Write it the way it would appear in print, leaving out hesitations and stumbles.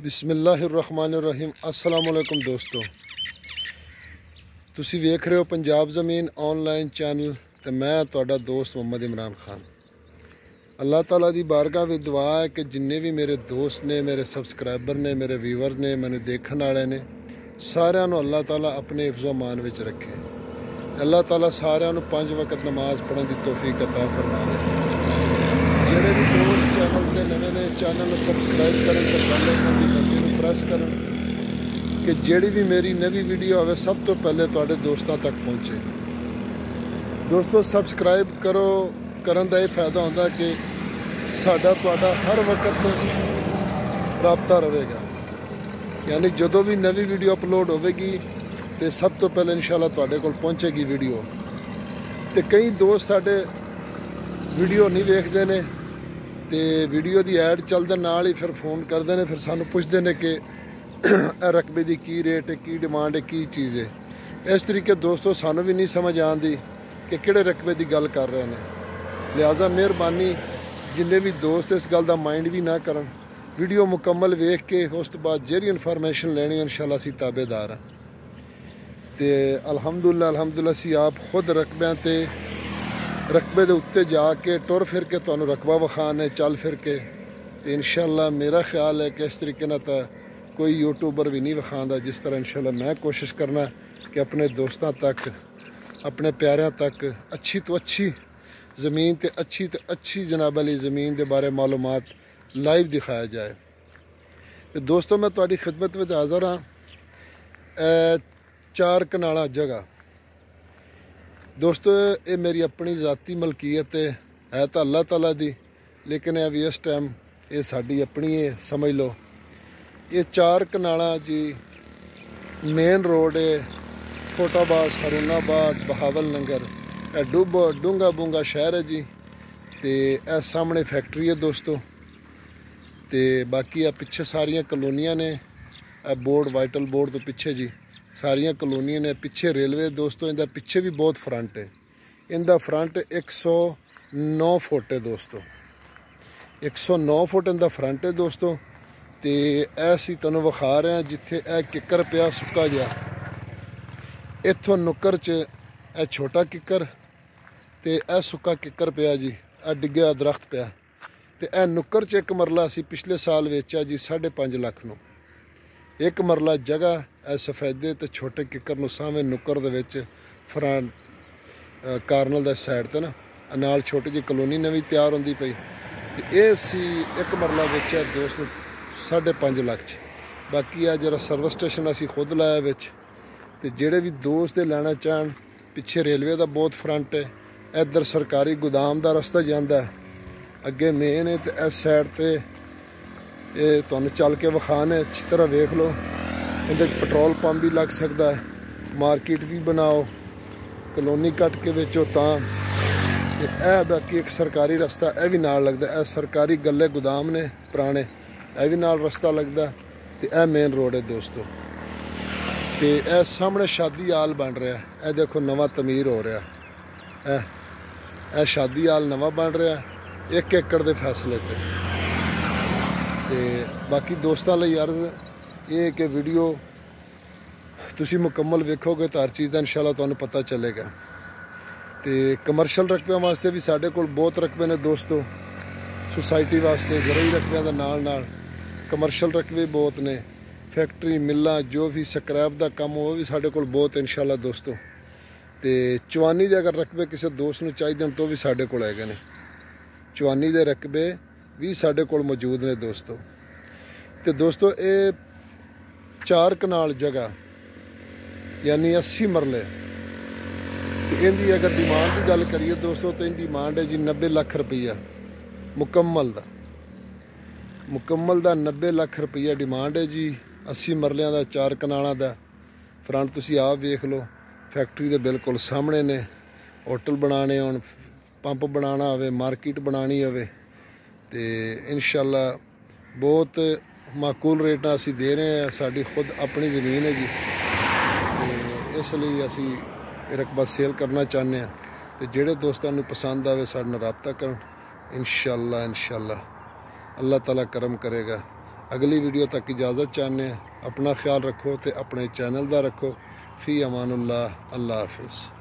बिस्मिल्लाहिर्रहमानिर्रहीम अस्सलाम वालेकुम दोस्तों, तुसी वेख रहे हो पंजाब ज़मीन ऑनलाइन चैनल ते मैं तुहाडा दोस्त मोहम्मद इमरान खान। अल्लाह ताला दी बारगाह विच दुआ है कि जिन्ने भी मेरे दोस्त ने, मेरे सबसक्राइबर ने, मेरे व्यूवर ने, मैनूं देखण वाले ने, सारिआं नूं अल्लाह ताला अपने हिफ्ज़ो मान विच रखे। अल्लाह ताला सारिआं नूं 5 वक्त नमाज पढ़न दी तौफीक अता फरमावे। ਜਿਹੜੇ भी दोस्त चैनल ते नवे ने चैनल सबसक्राइब करें तो पहले घंटी प्रेस करें कि ਜਿਹੜੀ भी मेरी नवी वीडियो आवे सब तो पहले तुहाडे दोस्तों तक पहुँचे। दोस्तों सबसक्राइब करो, करन दा ये फायदा होंदा कि साडा तुहाडा हर वक्त राबता रहेगा, यानी जदों भी नवी वीडियो अपलोड होवेगी तो सब तो पहले इंशाअल्लाह तुहाडे कोल पहुँचेगी वीडियो। तो कई दोस्त साडे वीडियो नहीं वेखते ने तो वीडियो की ऐड चलते नाल ही फिर फोन करते हैं, फिर सानू पुछते हैं कि रकबे की की रेट है, की डिमांड है, की चीज़ है। इस तरीके दोस्तों सानू भी नहीं समझ आती कि किहड़े रकबे की गल कर रहे हैं। लिहाजा मेहरबानी जिन्ने भी दोस्त इस गल का माइंड भी ना करन, वीडियो मुकम्मल वेख के उस तो बाद जेहड़ी इन्फॉर्मेशन लेनी इंशाअल्लाह असीं ताबेदार हाँ। तो अल्हम्दुलिल्लाह असीं आप खुद रकबियां ते रकबे के उत्ते जाके टुर फिर के तुहानूं रकबा विखाने चल फिर के। तो इंशाअल्लाह मेरा ख्याल है कि इस तरीके ना तो कोई यूट्यूबर भी नहीं विखांदा जिस तरह इंशाअल्लाह मैं कोशिश करना कि अपने दोस्तों तक, अपने प्यारिਆਂ तक अच्छी तो अच्छी ज़मीन ते अच्छी जनाब अली ज़मीन के बारे मालूमात लाइव दिखाया जाए। तो दोस्तों मैं तुहाडी खिदमत में हाज़र हाँ। 4 कनाला जगह दोस्तों ये मेरी अपनी ज़ाती मलकीयत है तो अल्लाह ताला दी, लेकिन अभी इस टाइम ये साड़ी अपनी है समझ लो। ये 4 कनाला जी मेन रोड है, फोटाबाद, हरुणाबाद, बहावल नगर, डूंगा बूंगा शहर है जी। तो यह सामने फैक्ट्री है दोस्तों। तो बाकी आ पिछे सारिया कलोनियां ने, बोर्ड वाइटल बोर्ड तो पिछे जी सारिया कलोनियां ने। पिछे रेलवे दोस्तों, इनका पिछे भी बहुत फ्रंट है। इनका फ्रंट 109 फुट है दोस्तों, 109 फुट इनका फ्रंट है दोस्तों। तो ऐसी तुहानूं विखा रहे हैं जिथे यह किकर पिया सुक्का जिहा, इत्थों नुक्कर च यह छोटा किकर तो यह सुक्का किकर पिया जी, यह डिग्गिया दरख्त पिया। तो यह नुक्कर च एक मरला असीं पिछले साल वेचा जी 5.5 लाख नूं। एक मरला जगह ए सफेदे तो छोटे किकर नूं सावें नुक्कर दे विच फ्रंट कार्नल दा साइड ते ना नाल छोटी जी कलोनी नवीं तैयार होंदी पई। ते ये सी एक मरला वेचा दोस्त 5.5 लाख च। बाकी आ जरा सर्विस स्टेशन असीं खुद लाया विच। ते जेहड़े भी दोस्त लैना चाहन, पिछे रेलवे का बहुत फ्रंट है, इधर सरकारी गोदाम का रस्ता जाता है, अगे मेन है। तो इस साइड ते ये तुहानूं चल के विखाने अच्छी तरह वेख लो। इहदे पेट्रोल पंप भी लग सकता है, मार्केट भी बनाओ, कलोनी कट के बेचो तां। बाकी एक सरकारी रस्ता यह भी नाल लगता है, सरकारी गले गोदाम ने पुराने, यह भी नाल रस्ता लगता। तो यह मेन रोड है दोस्तों। तो यह सामने शादी हाल बन रहा है, यह देखो नवा तमीर हो रहा है। यह शादी हाल नवा बन रहा है 1 एकड़ के फैसले पर। तो बाकी दोस्तों लई अर्ज़ ये कि वीडियो तुसी मुकम्मल वेखोगे तो हर चीज़ का इंशाअल्लाह तुहानूं पता चलेगा। तो कमर्शल रकबियां वास्ते भी साढ़े कोल बहुत रकबे ने दोस्तों, सोसाइटी वास्ते घरेई रकबियां दा नाल नाल कमर्शल रकबे बहुत ने, फैक्ट्री मिल्लां जो भी स्क्रैप का काम हो भी साढ़े कोल बहुत इंशाअल्लाह दोस्तों। तो चवानी के अगर रकबे किसी दोस्त नूं चाहिए तो भी साढ़े कोल हैगे ने, चवानी के रकबे भी साढ़े कोल मौजूद ने दोस्तों। तो दोस्तों ये 4 कनाल जगह यानी 80 मरले। तो इनकी अगर डिमांड की गल करिए दोस्तों तो इनकी डिमांड है जी 90 लाख रुपया मुकम्मल का 90 लाख रुपया डिमांड है जी। 80 मरलियां का 4 कनालों का फ्रंट तुसी आप वेख लो, फैक्ट्री के बिल्कुल सामने ने। होटल बनाने होण, पंप बनाना होवे, मार्केट बनानी होवे, तो इंशाअल्लाह बहुत माकूल रेट असी दे रहे हैं। साड़ी खुद अपनी ज़मीन है जी, तो इसलिए असी रकबा सेल करना चाहते हैं। तो जेड़े दोस्तों नूं पसंद आवे साडे नाल रब्ता करन, इंशाअल्लाह अल्लाह ताला करम करेगा। अगली वीडियो तक इजाज़त चाहते हैं। अपना ख्याल रखो तो अपने चैनल का रखो। फ़ी अमानुल्लाह। अल्लाह हाफिज़।